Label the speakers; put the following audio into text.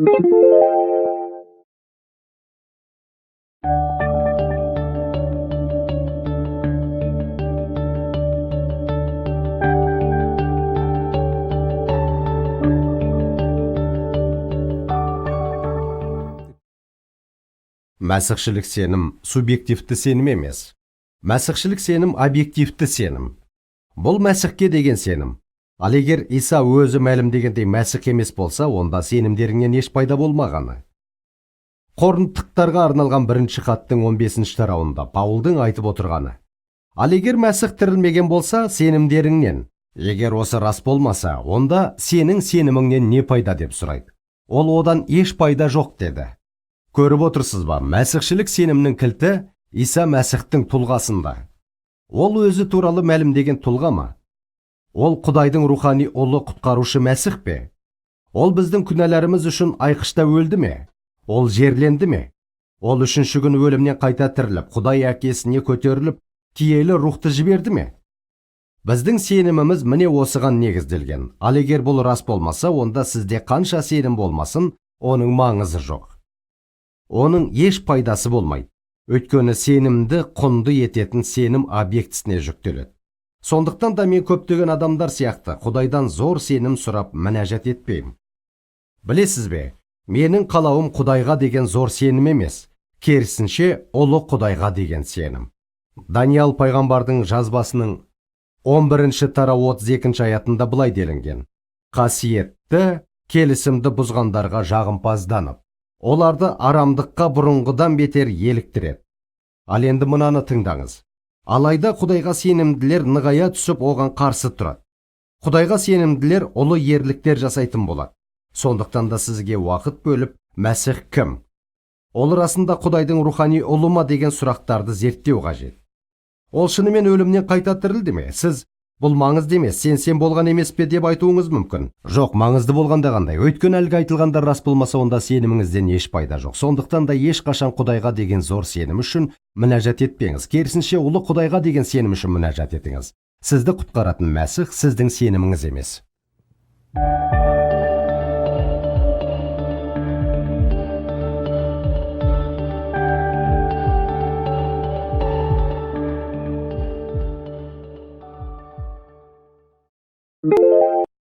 Speaker 1: Мәсіхшілік сенім субъективті сенім емес. Мәсіхшілік сенім объективті сенім. Бұл Мәсіхке деген сенім. Ал егер Иса өзі мәлімдегендей Мәсіх емес болса, онда сенімдеріңнен еш пайда болмағаны. Коринттықтарға арналған 1 хаттың 15 тарауында Паулдың айтып отырғаны. Ал егер Мәсіх тірілмеген болса, сенімдеріңнен. Егер осы рас болмаса, онда сенің сеніміңнен не пайда деп сұрайды. Ол одан еш пайда жоқ деді. Көріп отырсыз ба, мәсіхшілік сенімнің кілті Иса Мәсіхтің тұлғасында. Ол өзі туралы мәлімдеген тұлға ма? Ол Құдайдың рухани ұлы құтқарушы Мәсіх пе? Ол біздің күнәларымыз үшін айқышта өлді ме? Ол жерленді ме? Ол үшінші күн өлімнен қайта тіріліп, Құдай әкесіне көтеріліп, киелі рухты жіберді ме? Біздің сеніміміз міне осыған негізделген. Ал егер бұл рас болмаса, онда сізде қанша сенім болмасын, оның маңызы жоқ. Оның еш пайдасы болмайды. Өйткені сенімді құнды ететін сенім объектісіне жүктеледі. Сондықтан да мен көптеген адамдар сияқты Құдайдан зор сенім сұрап мінәжат етпеймін. Білесіз бе, менің қалауым Құдайға деген зор сенім емес, керісінше ұлы Құдайға деген сенім. Даниал пайғамбардың жазбасының 11 тарау 32 аятында былай делінген: қасиетті келісімді бұзғандарға жағымпазданып, оларды арамдыққа бұрынғыдан бетер еліктіреді. Ал енді мынаны тыңдаңыз. Алайда Құдайға сенімділер нығая түсіп оған қарсы тұрады. Құдайға сенімділер ұлы ерліктер жасайтын болады. Сондықтан да сізге уақыт бөліп, Мәсіх кім? Ол расында Құдайдың рухани ұлы ма деген сұрақтарды зерттеу қажет. Ол шынымен өлімнен қайта тірілді ме? Сіз бұл маңызды емес, сен болған емес пе деп айтуыңыз мүмкін. Жоқ, маңызды болғанда қандай. Өйткені әлгі айтылғандар рас болмаса, онда сеніміңізден еш пайда жоқ. Сондықтан да ешқашан Құдайға деген зор сенім үшін мінәжат етпеңіз. Керісінше ұлы Құдайға деген сенім үшін мінәжат етіңіз. Сізді құтқаратын Мәсіх сіздің сеніміңіз емес.